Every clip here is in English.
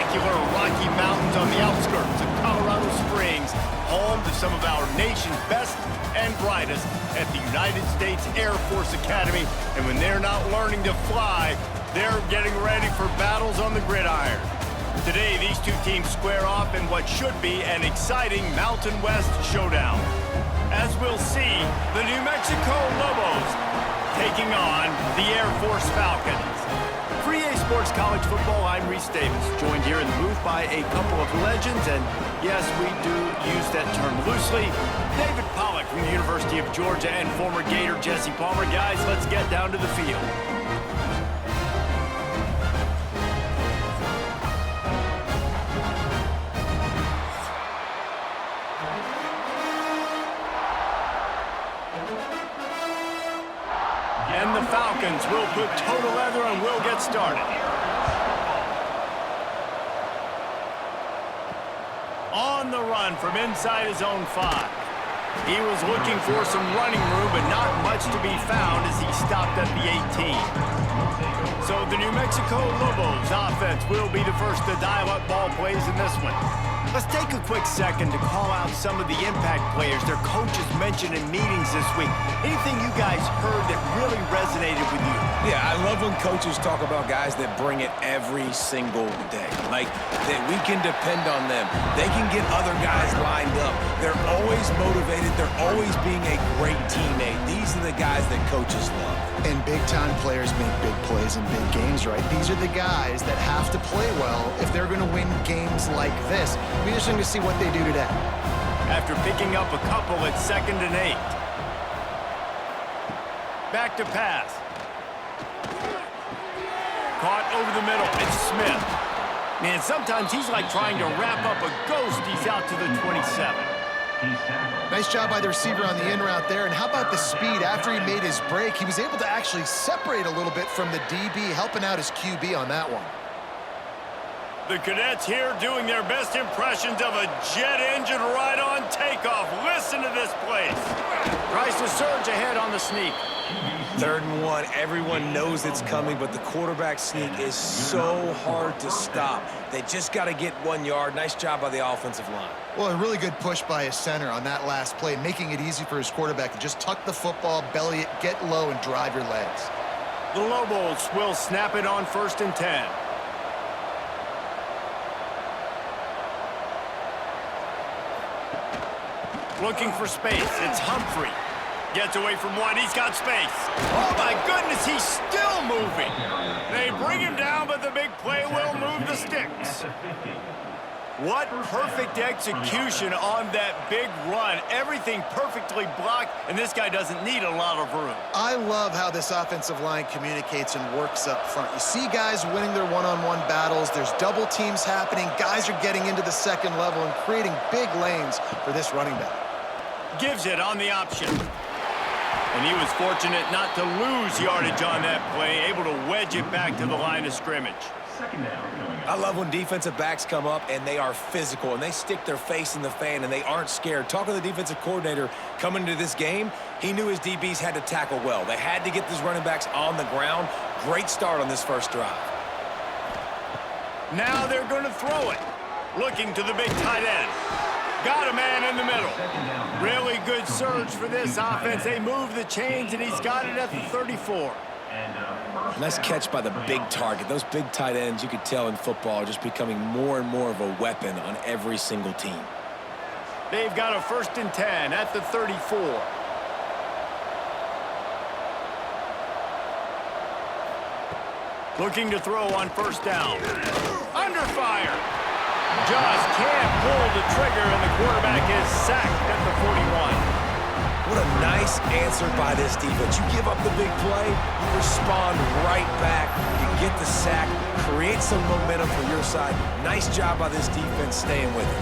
spectacular Rocky Mountains on the outskirts of Colorado Springs, home to some of our nation's best and brightest at the United States Air Force Academy. And when they're not learning to fly, they're getting ready for battles on the gridiron. Today, these two teams square off in what should be an exciting Mountain West showdown. As we'll see, the New Mexico Lobos taking on the Air Force Falcons. For EA Sports College Football, I'm Reese Davis, joined here in the booth by a couple of legends, and yes, we do use that term loosely. David Pollack from the University of Georgia and former Gator Jesse Palmer. Guys, let's get down to the field. And the Falcons will put toe to leather and will get started. On the run from inside his own 5. He was looking for some running room, but not much to be found as he stopped at the 18. So the New Mexico Lobos offense will be the first to dial up ball plays in this one. Let's take a quick second to call out some of the impact players their coaches mentioned in meetings this week. Anything you guys heard that really resonated with you? Yeah, I love when coaches talk about guys that bring it every single day. Like, that we can depend on them. They can get other guys lined up. They're always motivated. They're always being a great teammate. These are the guys that coaches love. And big-time players make big plays in big games, right? These are the guys that have to play well if they're going to win games like this. We're just going to see what they do today. After picking up a couple at 2nd and 8. Back to pass. Caught over the middle. It's Smith. Man, sometimes he's like trying to wrap up a ghost. He's out to the 27. Nice job by the receiver on the in route there. And how about the speed? After he made his break, he was able to actually separate a little bit from the DB, helping out his QB on that one. The cadets here doing their best impressions of a jet engine right on takeoff. Listen to this place. Tries to surge ahead on the sneak. 3rd and 1. Everyone knows it's coming, but the quarterback sneak is so hard to stop. They just got to get 1 yard. Nice job by the offensive line. Well, a really good push by his center on that last play, making it easy for his quarterback to just tuck the football, belly it, get low, and drive your legs. The Lobos will snap it on 1st and 10. Looking for space. It's Humphrey. Gets away from one. He's got space. Oh, my goodness, he's still moving. They bring him down, but the big play will move the sticks. What perfect execution on that big run. Everything perfectly blocked, and this guy doesn't need a lot of room. I love how this offensive line communicates and works up front. You see guys winning their one-on-one battles. There's double teams happening. Guys are getting into the 2nd level and creating big lanes for this running back. Gives it on the option. And he was fortunate not to lose yardage on that play, able to wedge it back to the line of scrimmage. I love when defensive backs come up and they are physical and they stick their face in the fan and they aren't scared. Talking to the defensive coordinator coming into this game, he knew his DBs had to tackle well. They had to get these running backs on the ground. Great start on this first drive. Now they're going to throw it. Looking to the big tight end. Got a man in the middle. Really good surge for this offense. They move the chains, and he's got it at the 34. Nice catch by the big target. Those big tight ends, you could tell in football, are just becoming more and more of a weapon on every single team. They've got a 1st and 10 at the 34. Looking to throw on 1st down. Under fire. Just can't pull the trigger, and the quarterback is sacked at the 41. What a nice answer by this defense. You give up the big play, you respond right back, you get the sack, create some momentum for your side. Nice job by this defense staying with it.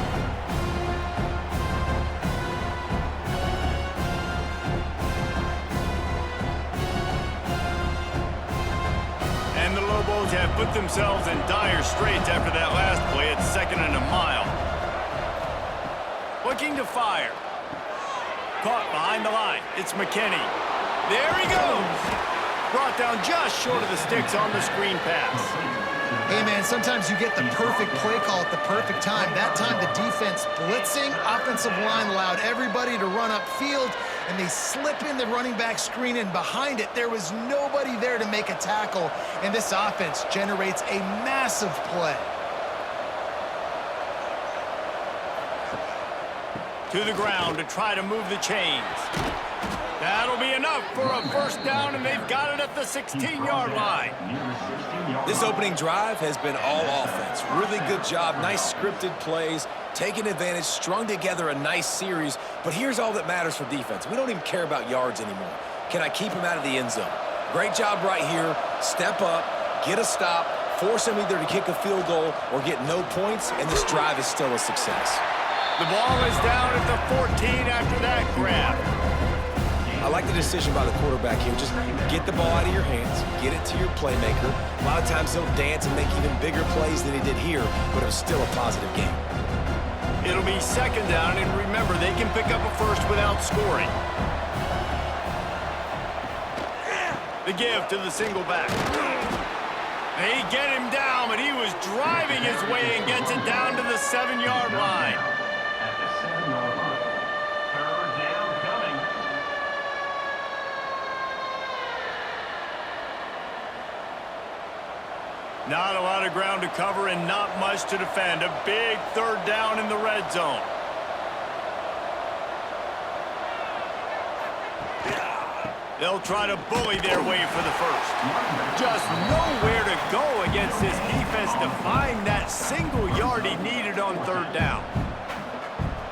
And the Lobos have put themselves in dire straits after that last play at 2nd and a mile. Looking to fire. Caught behind the line. It's McKinney. There he goes. Brought down just short of the sticks on the screen pass. Hey, man, sometimes you get the perfect play call at the perfect time. That time, the defense blitzing, offensive line allowed everybody to run upfield, and they slip in the running back screen, and behind it, there was nobody there to make a tackle, and this offense generates a massive play. To the ground to try to move the chains. That'll be enough for a first down, and they've got it at the 16-yard line. This opening drive has been all offense. Really good job, nice scripted plays, taking advantage, strung together a nice series. But here's all that matters for defense. We don't even care about yards anymore. Can I keep him out of the end zone? Great job right here. Step up, get a stop, force him either to kick a field goal or get no points, and this drive is still a success. The ball is down at the 14 after that grab. I like the decision by the quarterback here. Just get the ball out of your hands, get it to your playmaker. A lot of times he'll dance and make even bigger plays than he did here, but it was still a positive game. It'll be second down, and remember, they can pick up a first without scoring. The give to the single back. They get him down, but he was driving his way and gets it down to the 7-yard line. Not a lot of ground to cover and not much to defend. A big third down in the red zone. They'll try to bully their way for the first. Just nowhere to go against this defense to find that single yard he needed on third down.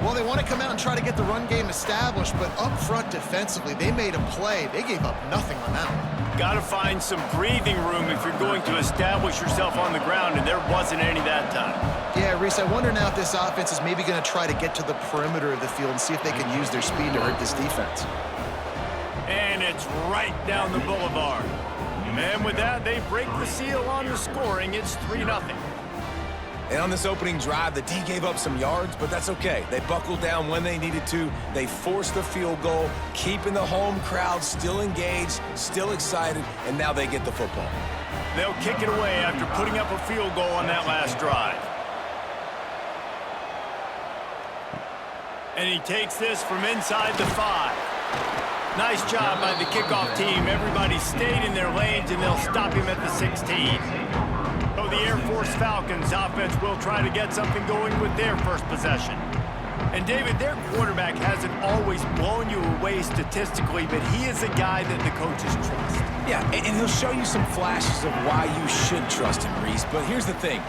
Well, they want to come out and try to get the run game established, but up front defensively, they made a play. They gave up nothing on that one. Got to find some breathing room if you're going to establish yourself on the ground, and there wasn't any that time. Yeah, Reese, I wonder now if this offense is maybe going to try to get to the perimeter of the field and see if they can use their speed to hurt this defense. And it's right down the boulevard. And with that, they break the seal on the scoring. It's 3-0. And on this opening drive, the D gave up some yards, but that's okay. They buckled down when they needed to. They forced the field goal, keeping the home crowd still engaged, still excited, and now they get the football. They'll kick it away after putting up a field goal on that last drive. And he takes this from inside the 5. Nice job by the kickoff team. Everybody stayed in their lanes, and they'll stop him at the 16. So the Air Force Falcons offense will try to get something going with their first possession. And David, their quarterback hasn't always blown you away statistically, but he is a guy that the coaches trust. Yeah, and he'll show you some flashes of why you should trust him, Reese. But here's the thing.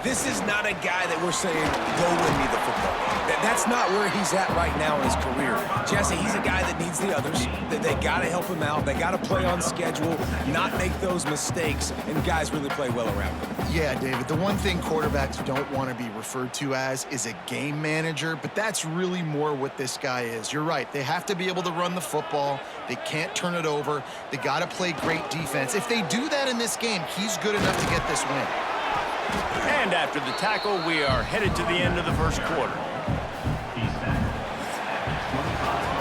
This is not a guy that we're saying, go win me the football. That's not where he's at right now in his career. Jesse, he's a guy that needs the others. They got to help him out. They got to play on schedule, not make those mistakes, and guys really play well around him. Yeah, David, the one thing quarterbacks don't want to be referred to as is a game manager, but that's really more what this guy is. You're right. They have to be able to run the football. They can't turn it over. They got to play great defense. If they do that in this game, he's good enough to get this win. And after the tackle, we are headed to the end of the first quarter.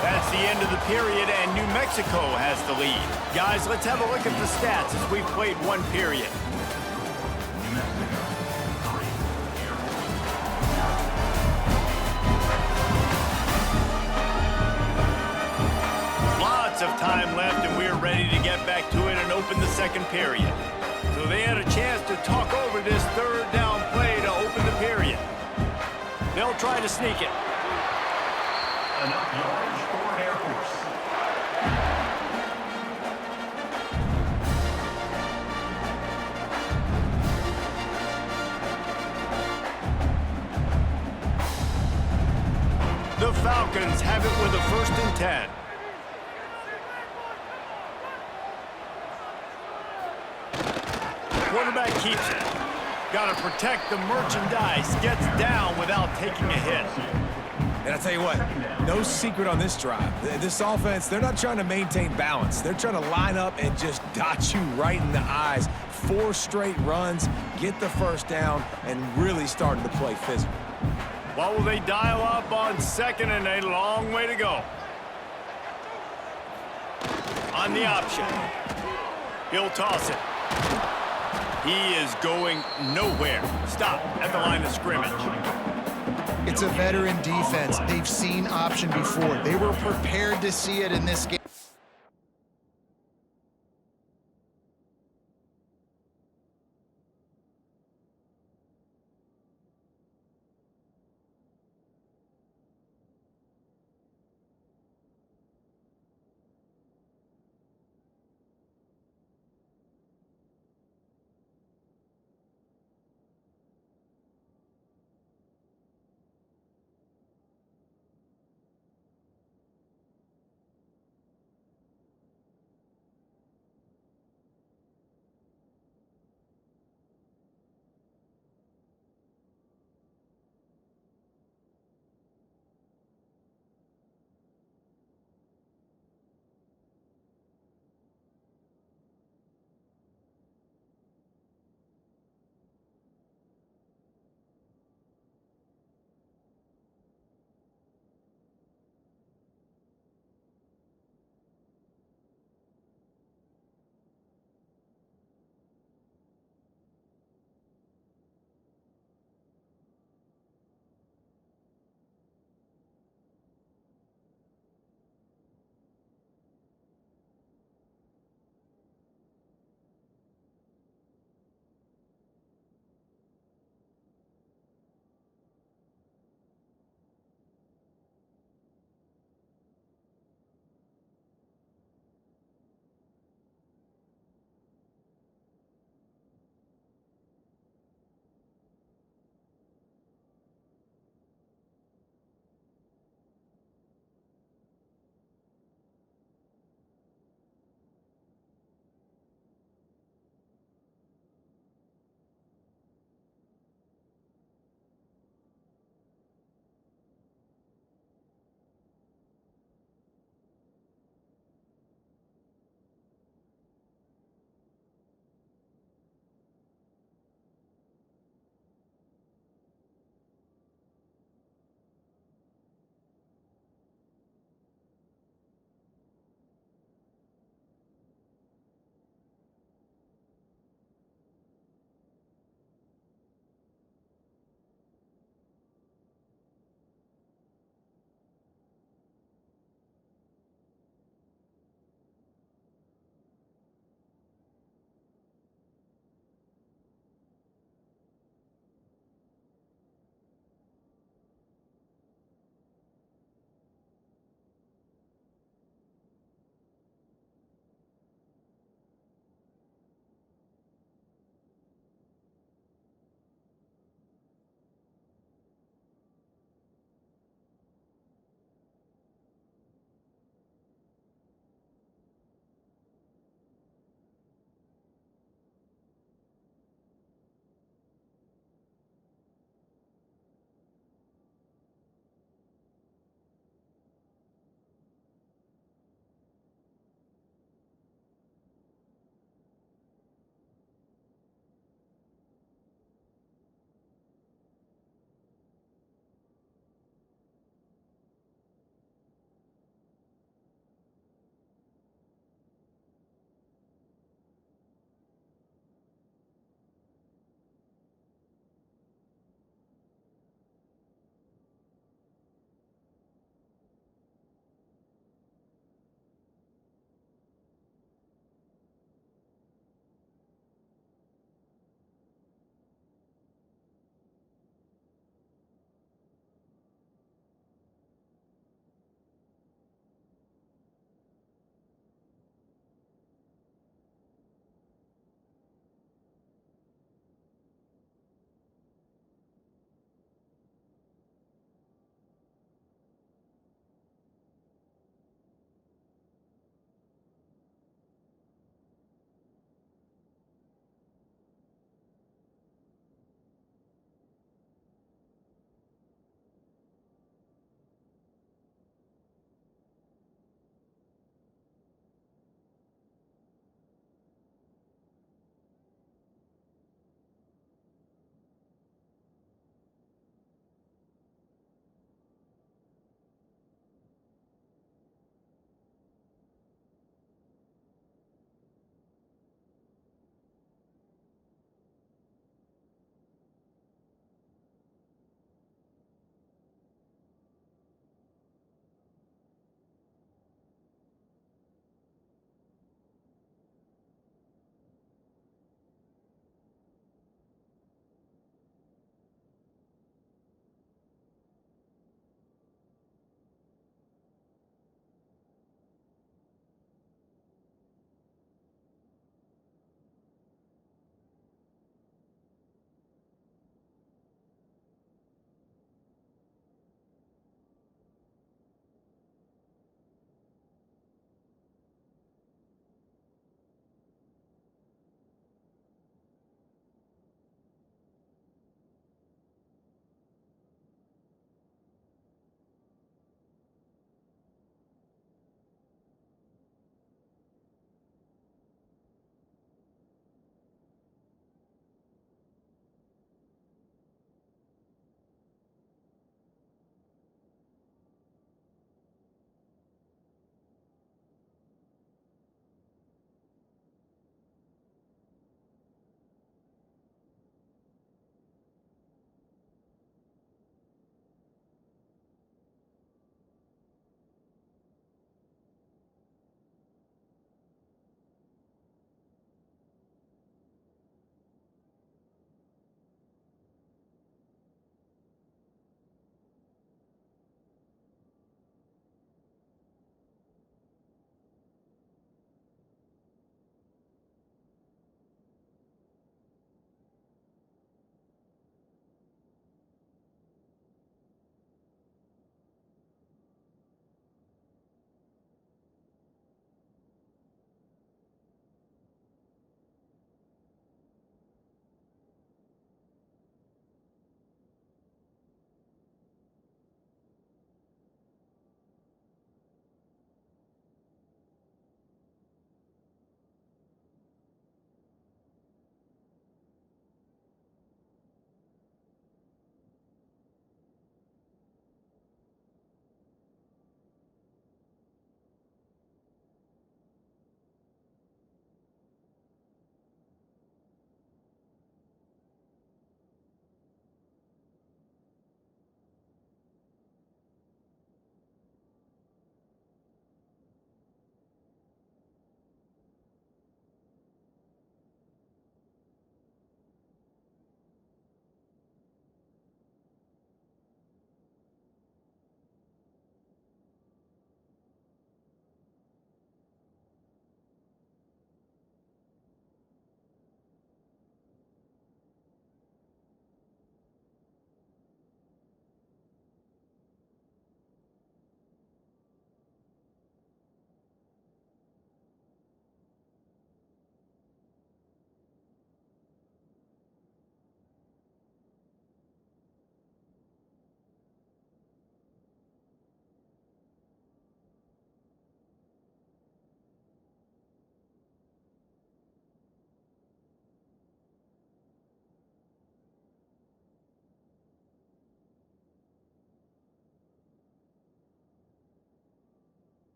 That's the end of the period, and New Mexico has the lead. Guys, let's have a look at the stats as we've played one period. Lots of time left, and we're ready to get back to it and open the second period. So they had a chance to talk over this third down play to open the period. They'll try to sneak it. Enough yards for Air Force. The Falcons have it with a 1st and 10. Quarterback keeps it. Got to protect the merchandise. Gets down without taking a hit. And I tell you what, no secret on this drive. This offense, they're not trying to maintain balance. They're trying to line up and just dot you right in the eyes. 4 straight runs, get the first down, and really starting to play physical. What will they dial up on second, and a long way to go? On the option. He'll toss it. He is going nowhere. Stop at the line of scrimmage. It's a veteran defense. They've seen option before. They were prepared to see it in this game.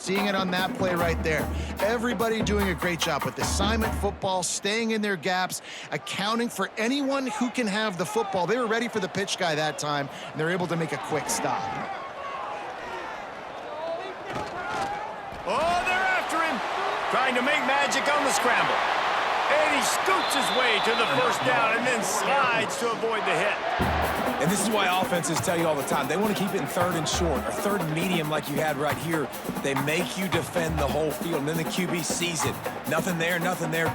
seeing it on that play right there. Everybody doing a great job with assignment football, staying in their gaps, accounting for anyone who can have the football. They were ready for the pitch guy that time, and they're able to make a quick stop. Oh, they're after him. Trying to make magic on the scramble. And he scoots his way to the first down and then slides to avoid the hit. And this is why offenses tell you all the time, they want to keep it in 3rd and short or 3rd and medium like you had right here. They make you defend the whole field, and then the QB sees it. Nothing there,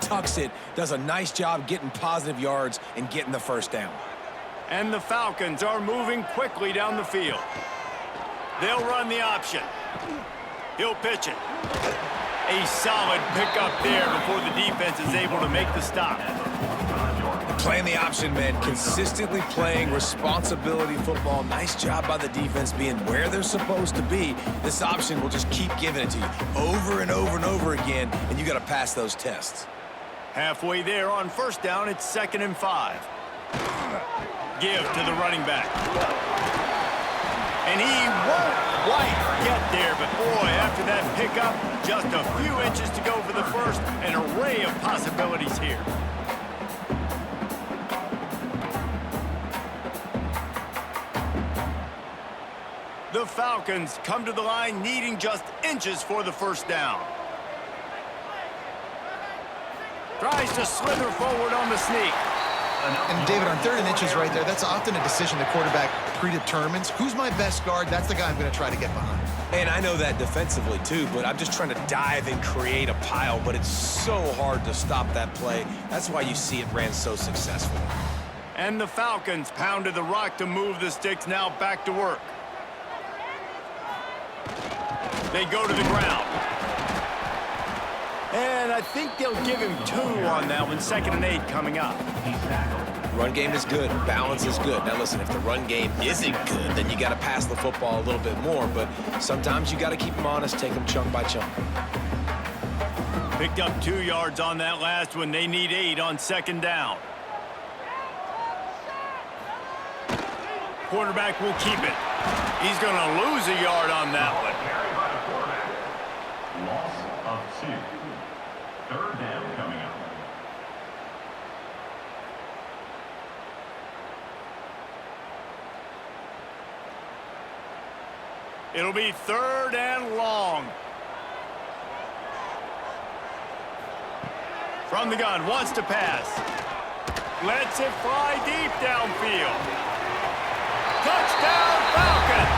tucks it, does a nice job getting positive yards and getting the first down. And the Falcons are moving quickly down the field. They'll run the option. He'll pitch it. A solid pickup there before the defense is able to make the stop. Playing the option, man. Consistently playing responsibility football. Nice job by the defense being where they're supposed to be. This option will just keep giving it to you over and over and over again, and you got to pass those tests. Halfway there on first down, it's 2nd and 5. Give to the running back. And he won't quite get there, but boy, after that pickup, just a few inches to go for the first. An array of possibilities here. The Falcons come to the line needing just inches for the first down. Tries to slither forward on the sneak. And David, on 3rd and inches right there, that's often a decision the quarterback predetermines. Who's my best guard? That's the guy I'm going to try to get behind. And I know that defensively too, but I'm just trying to dive and create a pile, but it's so hard to stop that play. That's why you see it ran so successful. And the Falcons pounded the rock to move the sticks, now back to work. They go to the ground. And I think they'll give him 2 on that one. 2nd and 8 coming up. Run game is good. Balance is good. Now listen, if the run game isn't good, then you got to pass the football a little bit more. But sometimes you got to keep them honest, take them chunk by chunk. Picked up 2 yards on that last one. They need 8 on 2nd down. Quarterback will keep it. He's going to lose a yard on that one. Loss of 2. 3rd down coming up. It'll be 3rd and long. From the gun, wants to pass. Lets it fly deep downfield. Touchdown Falcons!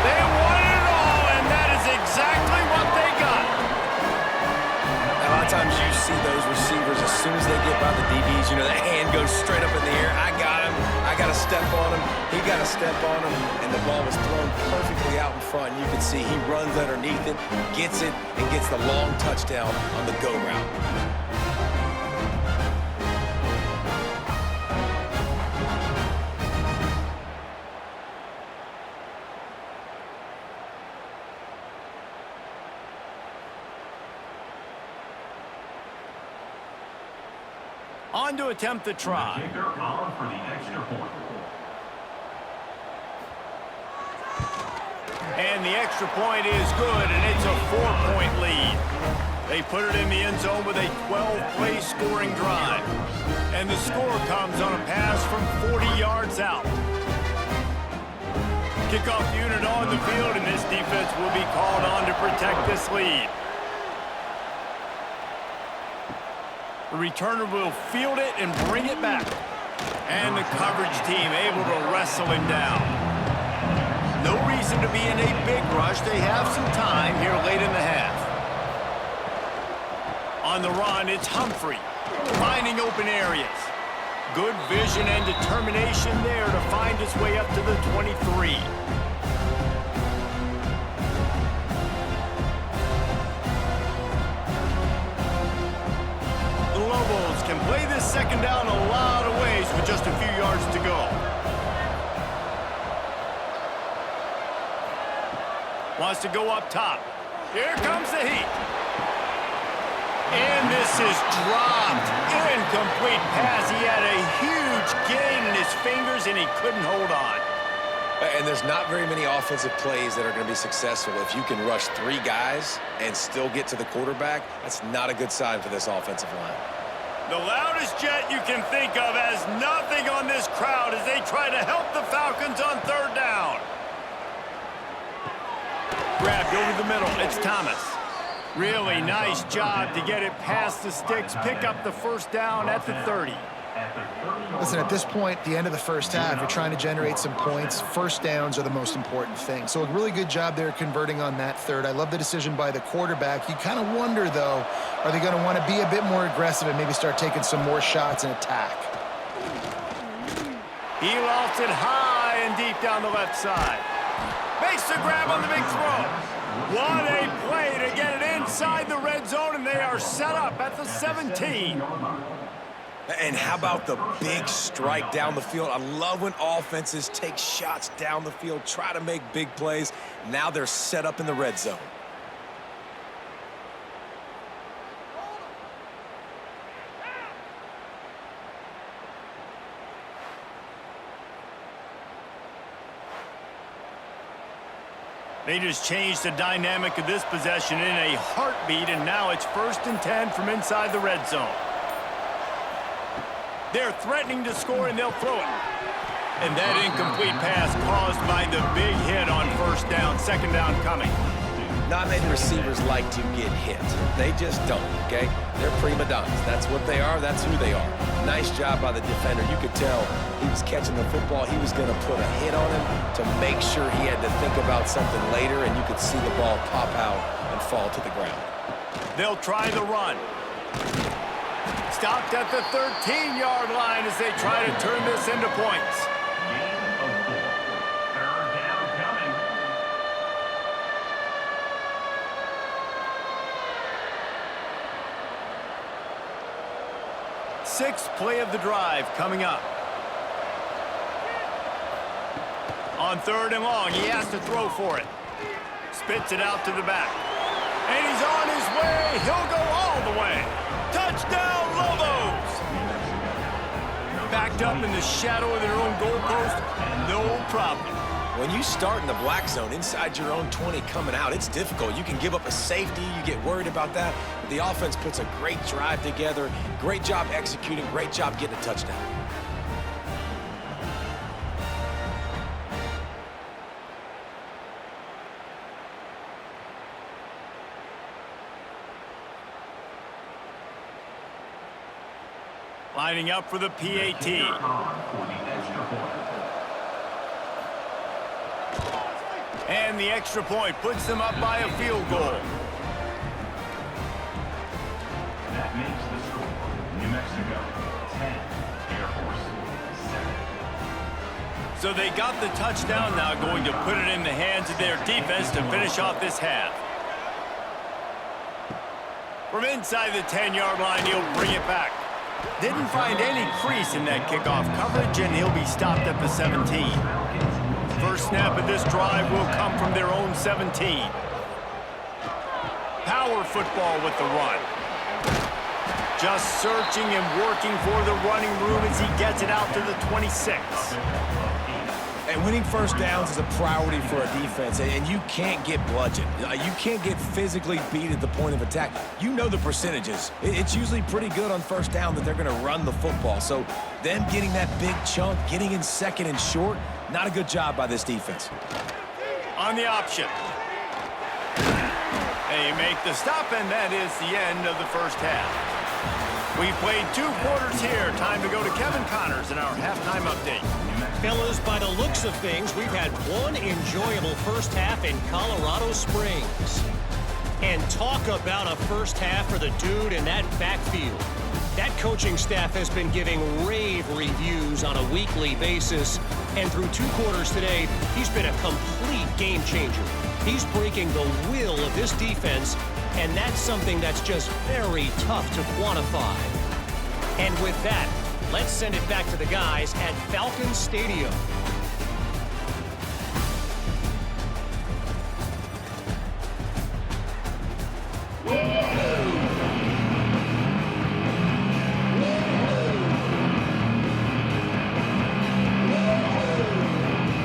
They won it all, and that is exactly what they got. A lot of times you see those receivers, as soon as they get by the DBs, you know, the hand goes straight up in the air. I got him. I got to step on him. He got to step on him, and the ball was thrown perfectly out in front. You can see he runs underneath it, gets it, and gets the long touchdown on the go route. On to attempt the try. Kicker on for the extra point. And the extra point is good, and it's a 4-point lead. They put it in the end zone with a 12-play scoring drive. And the score comes on a pass from 40 yards out. Kickoff unit on the field, and this defense will be called on to protect this lead. The returner will field it and bring it back. And the coverage team able to wrestle him down. No reason to be in a big rush. They have some time here late in the half. On the run, it's Humphrey, finding open areas. Good vision and determination there to find his way up to the 23. The Lobos can play this 2nd down a lot of ways with just a few yards to go. Wants to go up top. Here comes the heat. And this is dropped. Incomplete pass. He had a huge gain in his fingers, and he couldn't hold on. And there's not very many offensive plays that are going to be successful. If you can rush 3 guys and still get to the quarterback, that's not a good sign for this offensive line. The loudest jet you can think of has nothing on this crowd as they try to help the Falcons on 3rd down. Grabbed over the middle. It's Thomas. Really nice job to get it past the sticks, pick up the 1st down at the 30. Listen, at this point, the end of the first half, you're trying to generate some points. 1st downs are the most important thing. So a really good job there converting on that 3rd. I love the decision by the quarterback. You kind of wonder, though, are they going to want to be a bit more aggressive and maybe start taking some more shots and attack? He lofts it high and deep down the left side. Makes the grab on the big throw. What a play to get it inside the red zone, and they are set up at the 17. And how about the big strike down the field? I love when offenses take shots down the field, try to make big plays. Now they're set up in the red zone. They just changed the dynamic of this possession in a heartbeat, and now it's 1st and 10 from inside the red zone. They're threatening to score, and they'll throw it. And that incomplete pass caused by the big hit on 1st down, 2nd down coming. Not many receivers like to get hit. They just don't, okay? They're prima donnas. That's what they are. That's who they are. Nice job by the defender. You could tell he was catching the football. He was going to put a hit on him to make sure he had to think about something later, and you could see the ball pop out and fall to the ground. They'll try the run. Stopped at the 13-yard line as they try to turn this into points. Gain of 4. 3rd down coming. 6th play of the drive coming up. On 3rd and long, he has to throw for it. Spits it out to the back. And he's on his way. He'll go all the way. Touchdown, Lobos! Backed up in the shadow of their own goalpost, no problem. When you start in the black zone inside your own 20 coming out, it's difficult. You can give up a safety. You get worried about that. But the offense puts a great drive together. Great job executing. Great job getting a touchdown. Lining up for the PAT. And the extra point puts them up by a field goal. That makes the score New Mexico 10, Air Force 7. So they got the touchdown, now going to put it in the hands of their defense to finish off this half. From inside the 10-yard line, he'll bring it back. Didn't find any crease in that kickoff coverage, and he'll be stopped at the 17. First snap of this drive will come from their own 17. Power football with the run. Just searching and working for the running room as he gets it out to the 26. And winning 1st downs is a priority for a defense, and you can't get bludgeoned. You can't get physically beat at the point of attack. You know the percentages. It's usually pretty good on 1st down that they're going to run the football. So them getting that big chunk, getting in 2nd and short, not a good job by this defense. On the option. They make the stop, and that is the end of the first half. We've played 2 quarters here. Time to go to Kevin Connors in our halftime update. Fellas, by the looks of things, we've had one enjoyable first half in Colorado Springs. And talk about a first half for the dude in that backfield. That coaching staff has been giving rave reviews on a weekly basis. And through 2 quarters today, he's been a complete game changer. He's breaking the will of this defense, and that's something that's just very tough to quantify. And with that, let's send it back to the guys at Falcon Stadium.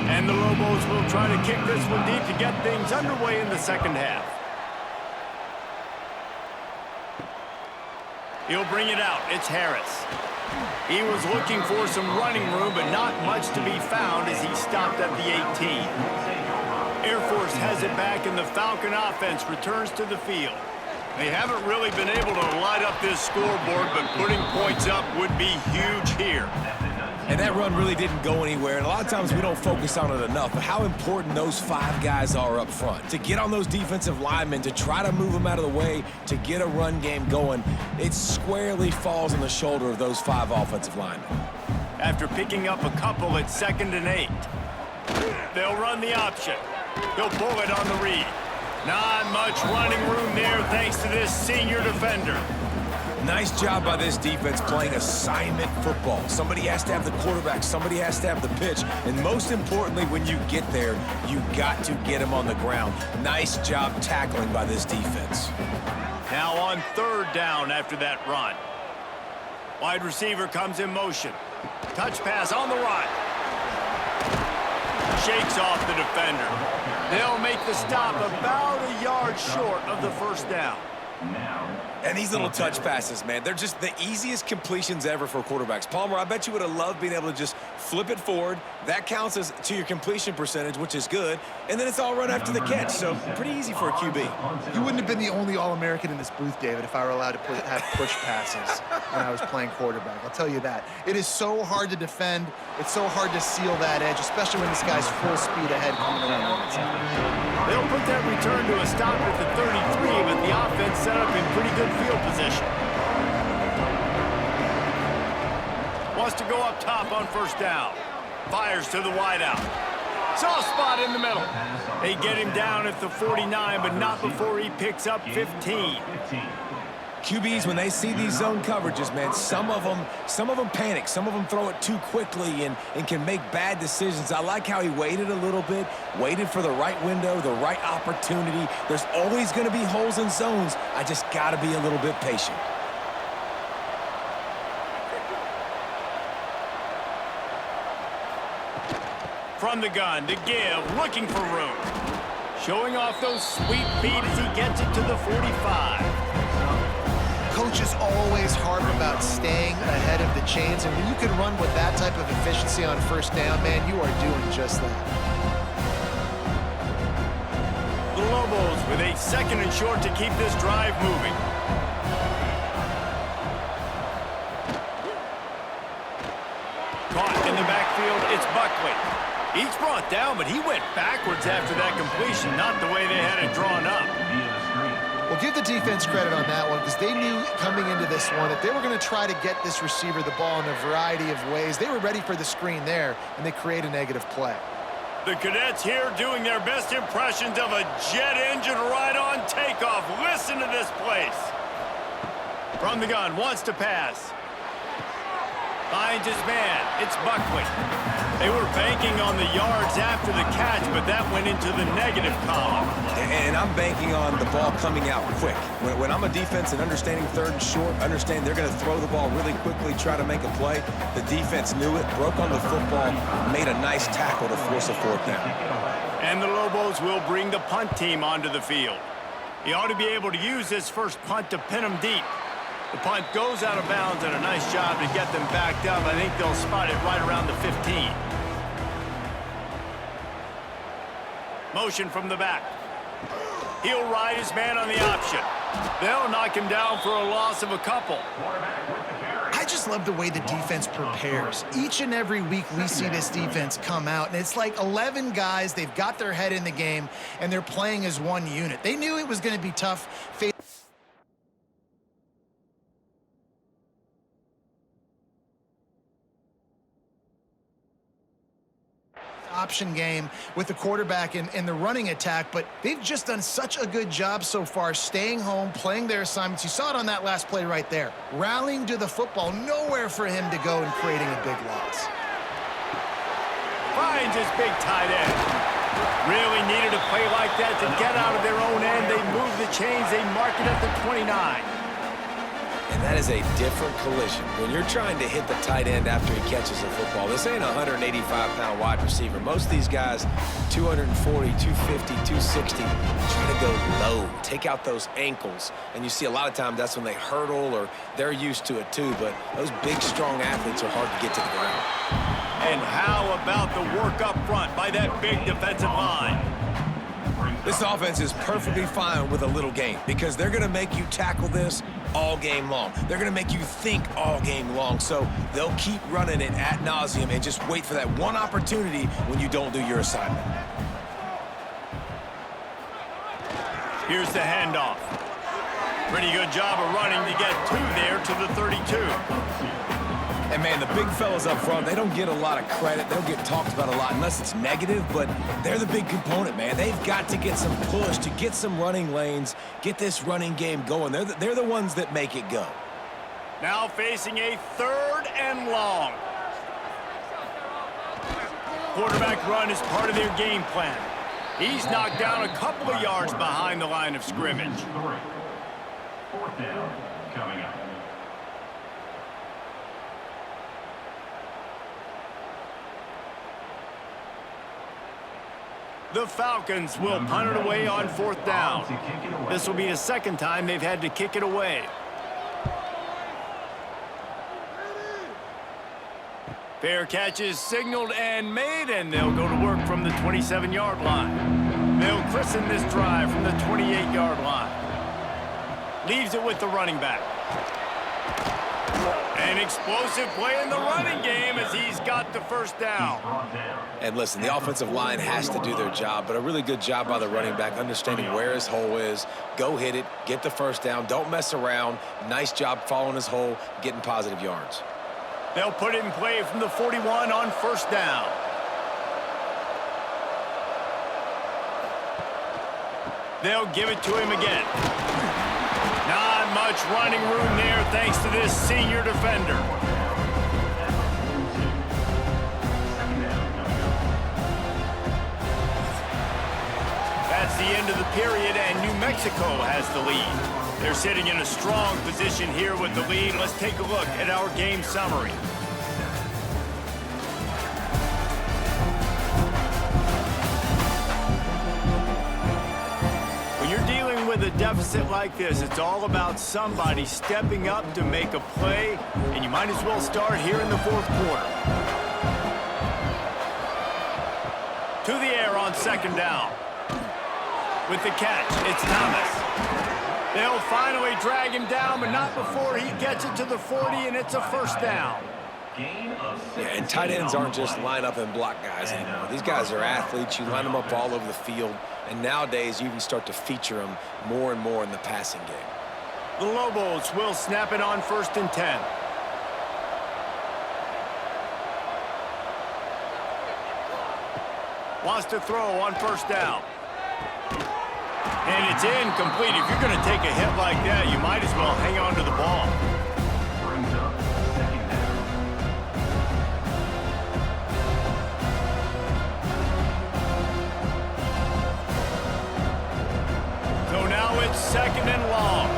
And And the Lobos will try to kick this one deep to get things underway in the second half. He'll bring it out. It's Harris. He was looking for some running room, but not much to be found as he stopped at the 18. Air Force has it back, and the Falcon offense returns to the field. They haven't really been able to light up this scoreboard, but putting points up would be huge here. And that run really didn't go anywhere, and a lot of times we don't focus on it enough, but how important those 5 guys are up front. To get on those defensive linemen, to try to move them out of the way, to get a run game going, it squarely falls on the shoulder of those 5 offensive linemen. After picking up a couple at 2nd and 8, they'll run the option. He'll pull it on the read. Not much running room there thanks to this senior defender. Nice job by this defense playing assignment football. Somebody has to have the quarterback, somebody has to have the pitch, and most importantly, when you get there, you got to get him on the ground. Nice job tackling by this defense. Now on 3rd down after that run. Wide receiver comes in motion. Touch pass on the run. Shakes off the defender. They'll make the stop about a yard short of the 1st down. And these little touch passes, man, they're just the easiest completions ever for quarterbacks. Palmer, I bet you would have loved being able to just flip it forward. That counts as to your completion percentage, which is good. And then it's all run after the catch, so pretty easy for a QB. You wouldn't have been the only All-American in this booth, David, if I were allowed to have push passes when I was playing quarterback. I'll tell you that. It is so hard to defend. It's so hard to seal that edge, especially when this guy's full speed ahead coming around the inside. They'll put that return to a stop at the 33, but the offense set up in pretty good field position. Wants to go up top on 1st down. Fires to the wideout. Soft spot in the middle. They get him down at the 49, but not before he picks up 15. QBs, when they see these zone coverages, man, some of them panic. Some of them throw it too quickly and can make bad decisions. I like how he waited a little bit, waited for the right window, the right opportunity. There's always going to be holes in zones. I just got to be a little bit patient. From the gun, to give, looking for room. Showing off those sweet feet as he gets it to the 45. Coaches always harp about staying ahead of the chains, and when you can run with that type of efficiency on 1st down, man, you are doing just that. The Lobos with a 2nd and short to keep this drive moving. Caught in the backfield, it's Buckley. He's brought down, but he went backwards after that completion, not the way they had it drawn up. Well, give the defense credit on that one because they knew coming into this one that they were going to try to get this receiver the ball in a variety of ways. They were ready for the screen there, and they create a negative play. The Cadets here doing their best impressions of a jet engine right on takeoff. Listen to this place. From the gun, wants to pass. Finds his man. It's Buckley. They were banking on the yards after the catch, but that went into the negative column. And I'm banking on the ball coming out quick. When I'm a defense and understanding 3rd and short, understand they're going to throw the ball really quickly, try to make a play. The defense knew it, broke on the football, made a nice tackle to force a 4th down. And the Lobos will bring the punt team onto the field. He ought to be able to use this first punt to pin them deep. The punt goes out of bounds, and a nice job to get them backed up. I think they'll spot it right around the 15. Motion from the back. He'll ride his man on the option. They'll knock him down for a loss of a couple. I just love the way the defense prepares. Each and every week we see this defense come out, and it's like 11 guys. They've got their head in the game, and they're playing as one unit. They knew it was going to be tough. Option game with the quarterback in the running attack, but they've just done such a good job so far staying home, playing their assignments. You saw it on that last play right there. Rallying to the football, nowhere for him to go and creating a big loss. Finds his big tight end. Really needed a play like that to get out of their own end. They move the chains, they mark it at the 29. And That is a different collision. When you're trying to hit the tight end after he catches a football, this ain't a 185-pound wide receiver. Most of these guys, 240, 250, 260, try to go low, take out those ankles. And you see a lot of times that's when they hurdle or they're used to it too. But those big, strong athletes are hard to get to the ground. And how about the work up front by that big defensive line? This offense is perfectly fine with a little game because they're going to make you tackle this all game long. They're going to make you think all game long. So they'll keep running it ad nauseum and just wait for that one opportunity when you don't do your assignment. Here's the handoff. Pretty good job of running to get two there to the 32. And, man, the big fellas up front, they don't get a lot of credit. They don't get talked about a lot unless it's negative, but they're the big component, man. They've got to get some push to get some running lanes, get this running game going. They're the ones that make it go. Now facing a 3rd and long. Quarterback run is part of their game plan. He's knocked down a couple of yards behind the line of scrimmage. 4th down coming up. The Falcons will punt it away on 4th down. This will be the 2nd time they've had to kick it away. Fair catch is signaled and made, and they'll go to work from the 27-yard line. They'll christen this drive from the 28-yard line. Leaves it with the running back. An explosive play in the running game as he's got the 1st down. And listen, the offensive line has to do their job, but a really good job by the running back understanding where his hole is. Go hit it, get the 1st down, don't mess around. Nice job following his hole, getting positive yards. They'll put it in play from the 41 on 1st down. They'll give it to him again. Not much running room there thanks to this senior defender. That's the end of the period, and New Mexico has the lead. They're sitting in a strong position here with the lead. Let's take a look at our game summary. When you're dealing with a deficit like this, it's all about somebody stepping up to make a play, and you might as well start here in the 4th quarter. To the air on 2nd down. With the catch, it's Thomas. They'll finally drag him down, but not before he gets it to the 40, and it's a 1st down. Yeah, and tight ends aren't just line up and block guys anymore. These guys are athletes. You line them up all over the field, and nowadays you even start to feature them more and more in the passing game. The Lobos will snap it on 1st and 10. Wants to throw on 1st down. And it's incomplete. If you're going to take a hit like that, you might as well hang on to the ball. Brings up 2nd down. So now it's 2nd and long.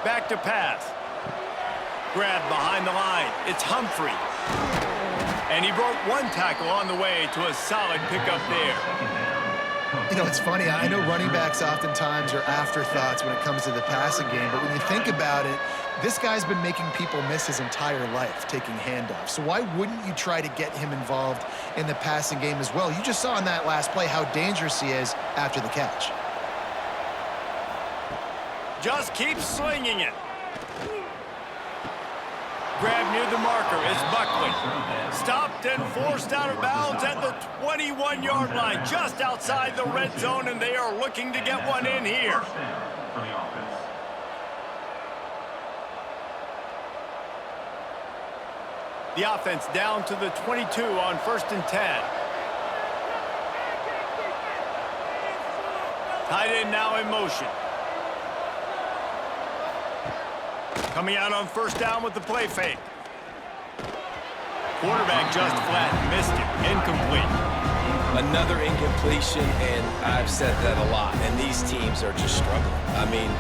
Back to pass. Grab behind the line. It's Humphrey. And he broke one tackle on the way to a solid pickup there. You know, it's funny. I know running backs oftentimes are afterthoughts when it comes to the passing game, but when you think about it, this guy's been making people miss his entire life taking handoffs. So why wouldn't you try to get him involved in the passing game as well? You just saw in that last play how dangerous he is after the catch. Just keep slinging it. Grab near the marker is Buckley. Stopped and forced out of bounds at the 21-yard line, just outside the red zone, and they are looking to get one in here. The offense down to the 22 on 1st and 10. Tight end now in motion. Coming out on 1st down with the play fake. Quarterback just flat missed it. Incomplete. Another incompletion, and I've said that a lot, and these teams are just struggling. I mean,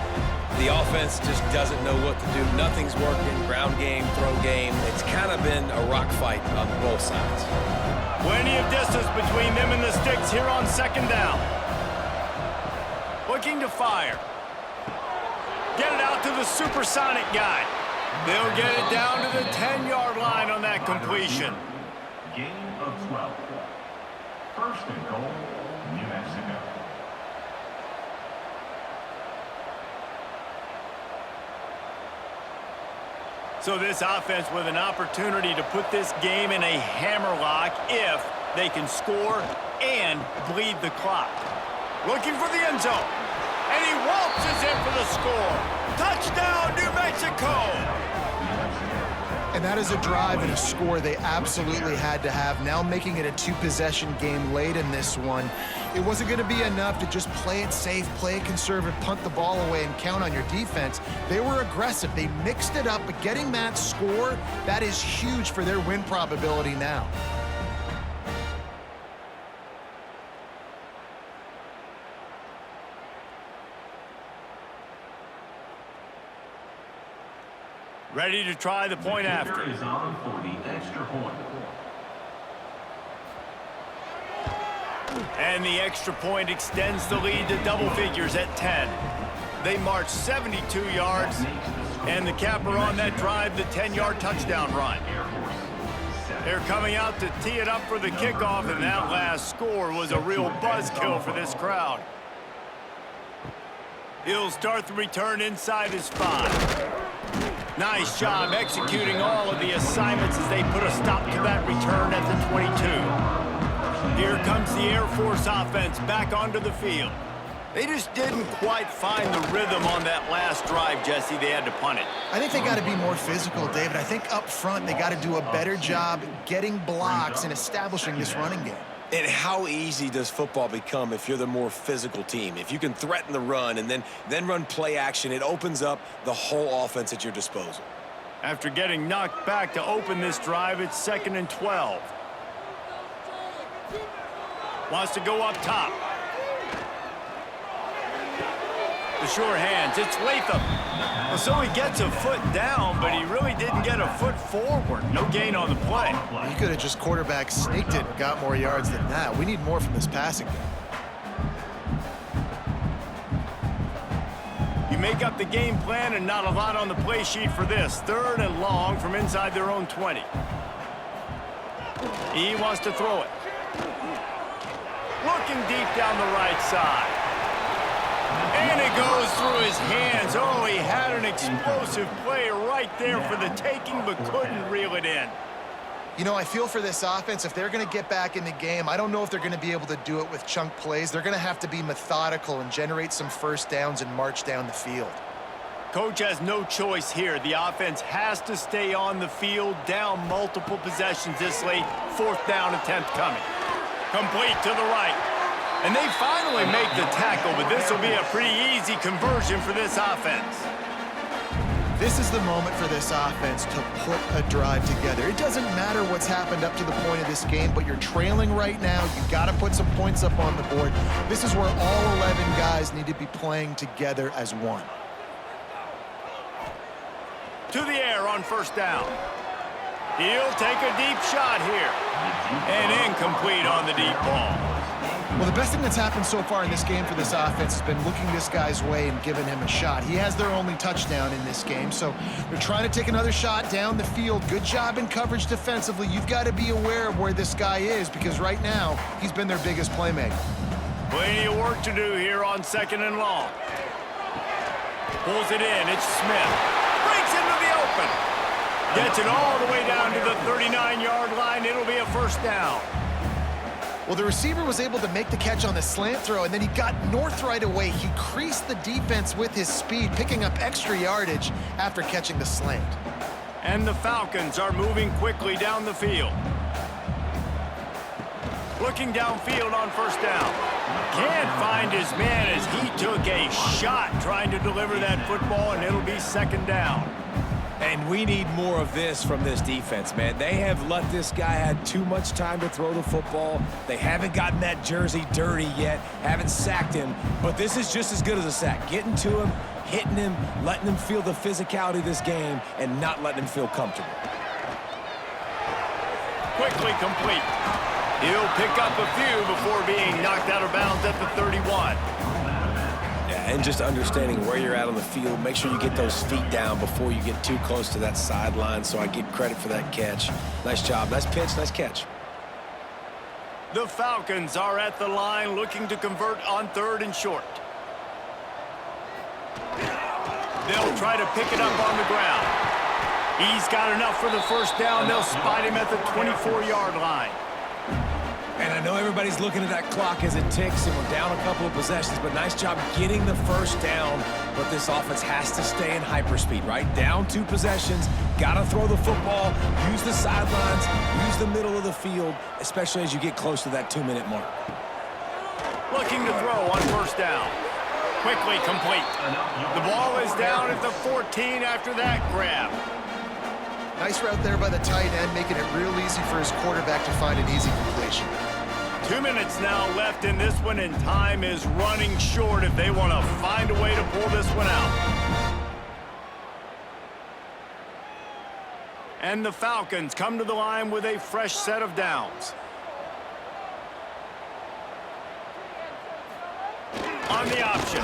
the offense just doesn't know what to do. Nothing's working. Ground game, throw game. It's kind of been a rock fight on both sides. Plenty of distance between them and the sticks here on second down. Looking to fire. Get it out to the supersonic guy. They'll get it down to the 10-yard line on that completion. Gain of 12. First and goal, New Mexico. So this offense with an opportunity to put this game in a hammerlock if they can score and bleed the clock. Looking for the end zone. And he waltzes in for the score. Touchdown, New Mexico! And that is a drive and a score they absolutely had to have. Now making it a two-possession game late in this one. It wasn't going to be enough to just play it safe, play it conservative, punt the ball away, and count on your defense. They were aggressive. They mixed it up, but getting that score, that is huge for their win probability now. Ready to try the point after. Kicker is on for the extra point. And the extra point extends the lead to double figures at 10. They march 72 yards, and the capper on that drive, the 10-yard touchdown run. They're coming out to tee it up for the kickoff, and that last score was a real buzzkill for this crowd. He'll start the return inside his 5. Nice job executing all of the assignments as they put a stop to that return at the 22. Here comes the Air Force offense back onto the field. They just didn't quite find the rhythm on that last drive, Jesse. They had to punt it. I think they got to be more physical, David. I think up front they got to do a better job getting blocks and establishing this running game. And how easy does football become if you're the more physical team? If you can threaten the run and then run play action, it opens up the whole offense at your disposal. After getting knocked back to open this drive, it's 2nd and 12. Wants to go up top. The sure hands, it's Latham. Well, so he gets a foot down, but he really didn't get a foot forward. No gain on the play. He could have just quarterback sneaked it and got more yards than that. We need more from this passing game. You make up the game plan and not a lot on the play sheet for this. 3rd and long from inside their own 20. He wants to throw it. Looking deep down the right side. And it goes through his hands. Oh, he had an explosive play right there for the taking, but couldn't reel it in. You know, I feel for this offense, if they're going to get back in the game, I don't know if they're going to be able to do it with chunk plays. They're going to have to be methodical and generate some first downs and march down the field. Coach has no choice here. The offense has to stay on the field, down multiple possessions this late. 4th down attempt coming. Complete to the right. And they finally make the tackle, but this will be a pretty easy conversion for this offense. This is the moment for this offense to put a drive together. It doesn't matter what's happened up to the point of this game, but you're trailing right now. You've got to put some points up on the board. This is where all 11 guys need to be playing together as one. To the air on 1st down. He'll take a deep shot here. And incomplete on the deep ball. Well, the best thing that's happened so far in this game for this offense has been looking this guy's way and giving him a shot. He has their only touchdown in this game, so they're trying to take another shot down the field. Good job in coverage defensively. You've got to be aware of where this guy is because right now he's been their biggest playmaker. Plenty of work to do here on 2nd and long. Pulls it in. It's Smith. Breaks into the open. Gets it all the way down to the 39-yard line. It'll be a 1st down. Well, the receiver was able to make the catch on the slant throw, and then he got north right away. He creased the defense with his speed, picking up extra yardage after catching the slant. And the Falcons are moving quickly down the field. Looking downfield on 1st down. Can't find his man as he took a shot trying to deliver that football, and it'll be 2nd down. And we need more of this from this defense, man. They have let this guy have too much time to throw the football. They haven't gotten that jersey dirty yet, haven't sacked him. But this is just as good as a sack. Getting to him, hitting him, letting him feel the physicality of this game, and not letting him feel comfortable. Quickly complete. He'll pick up a few before being knocked out of bounds at the 31. Yeah, and just understanding where you're at on the field. Make sure you get those feet down before you get too close to that sideline, so I get credit for that catch. Nice job. Nice pitch. Nice catch. The Falcons are at the line looking to convert on 3rd and short. They'll try to pick it up on the ground. He's got enough for the first down. They'll spot him at the 24-yard line. And I know everybody's looking at that clock as it ticks, and we're down a couple of possessions, but nice job getting the first down. But this offense has to stay in hyperspeed, right? Down 2 possessions, got to throw the football, use the sidelines, use the middle of the field, especially as you get close to that 2-minute mark. Looking to throw on first down. Quickly complete. The ball is down at the 14 after that grab. Nice route there by the tight end, making it real easy for his quarterback to find an easy completion. 2 minutes now left in this one, and time is running short if they want to find a way to pull this one out. And the Falcons come to the line with a fresh set of downs. On the option.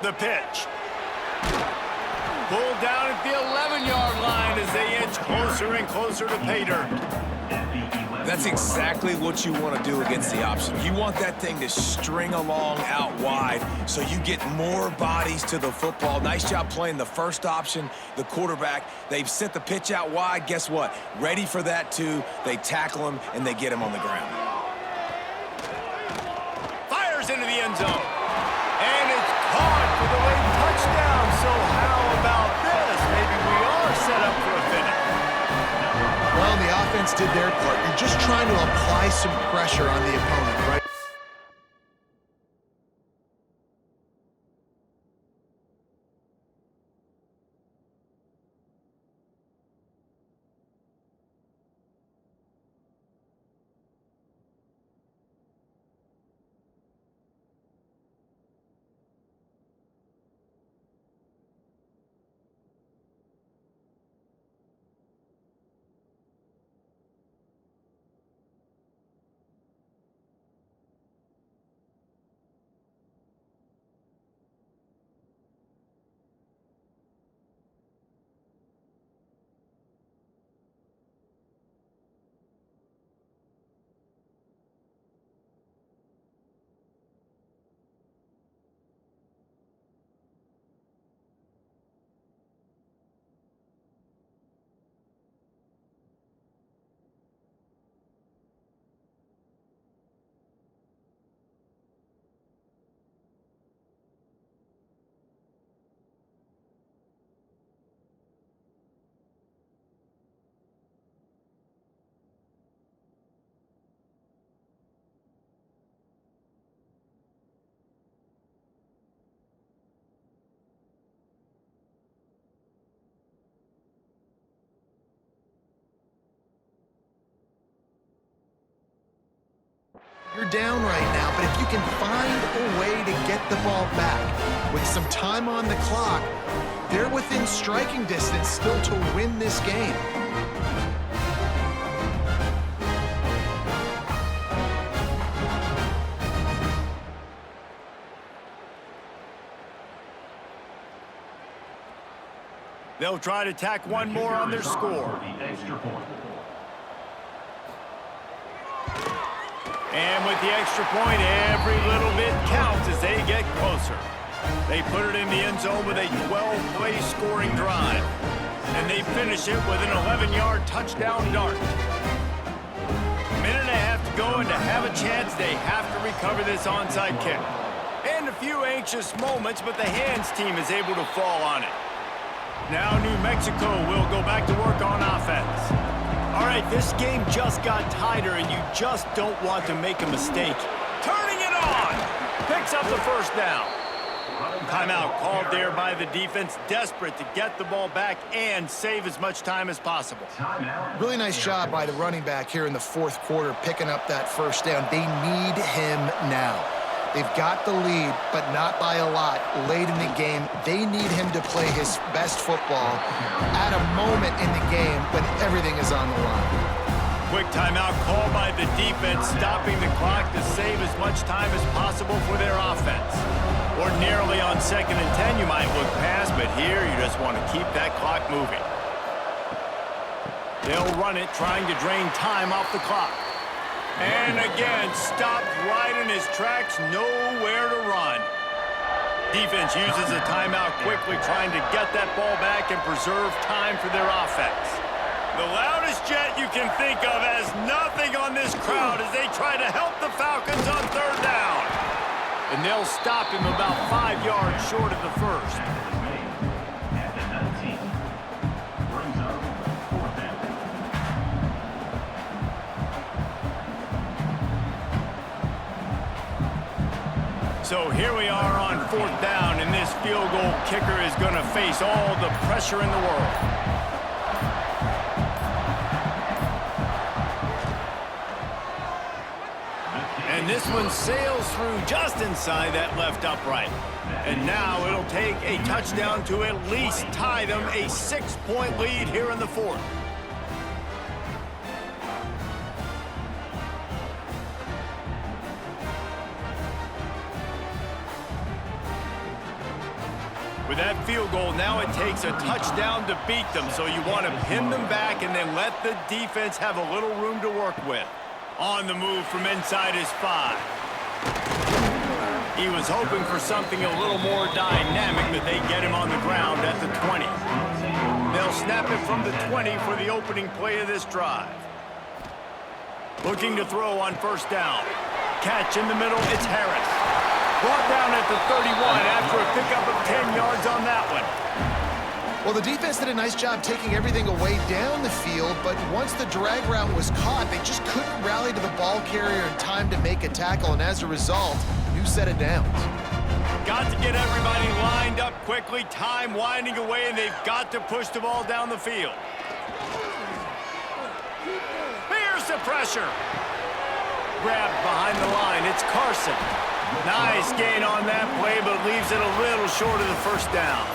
The pitch. Pulled down at the 11-yard line as they inch closer and closer to pay dirt. That's exactly what you want to do against the option. You want that thing to string along out wide so you get more bodies to the football. Nice job playing the first option, the quarterback. They've sent the pitch out wide. Guess what? Ready for that too. They tackle him, and they get him on the ground. Fires into the end zone. And it's caught for the late touchdown. So how about this? Maybe we are set up for a finish. Well, the offense did their part. You're just trying to apply some pressure on the opponent, right? You're down right now, but if you can find a way to get the ball back with some time on the clock, they're within striking distance still to win this game. They'll try to tack one more on their score. And with the extra point, every little bit counts as they get closer. They put it in the end zone with a 12-play scoring drive. And they finish it with an 11-yard touchdown dart. Minute and a half to go, and to have a chance, they have to recover this onside kick. And a few anxious moments, but the hands team is able to fall on it. Now New Mexico will go back to work on offense. All right, this game just got tighter, and you just don't want to make a mistake. Turning it on! Picks up the first down. Timeout called there by the defense, desperate to get the ball back and save as much time as possible. Really nice job by the running back here in the fourth quarter, picking up that first down. They need him now. They've got the lead, but not by a lot late in the game. They need him to play his best football at a moment in the game when everything is on the line. Quick timeout called by the defense, stopping the clock to save as much time as possible for their offense. Ordinarily on 2nd and 10, you might look past, but here you just want to keep that clock moving. They'll run it, trying to drain time off the clock. And again, stopped right in his tracks, nowhere to run. Defense uses a timeout quickly, trying to get that ball back and preserve time for their offense. The loudest jet you can think of has nothing on this crowd as they try to help the Falcons on 3rd down. And they'll stop him about 5 yards short of the first. At the 19. Brings up 4th down. So here we are on 4th down, and this field goal kicker is going to face all the pressure in the world. And this one sails through just inside that left upright. And now it'll take a touchdown to at least tie them a 6-point lead here in the 4th. With that field goal, now it takes a touchdown to beat them, so you want to pin them back and then let the defense have a little room to work with. On the move from inside his 5. He was hoping for something a little more dynamic, but they get him on the ground at the 20. They'll snap it from the 20 for the opening play of this drive. Looking to throw on 1st down. Catch in the middle, it's Harris. Brought down at the 31 after a pickup of 10 yards on that one. Well, the defense did a nice job taking everything away down the field, but once the drag route was caught, they just couldn't rally to the ball carrier in time to make a tackle, and as a result, new set of downs. Got to get everybody lined up quickly, time winding away, and they've got to push the ball down the field. Here's the pressure. Grabbed behind the line, it's Carson. Nice gain on that play, but leaves it a little short of the 1st down.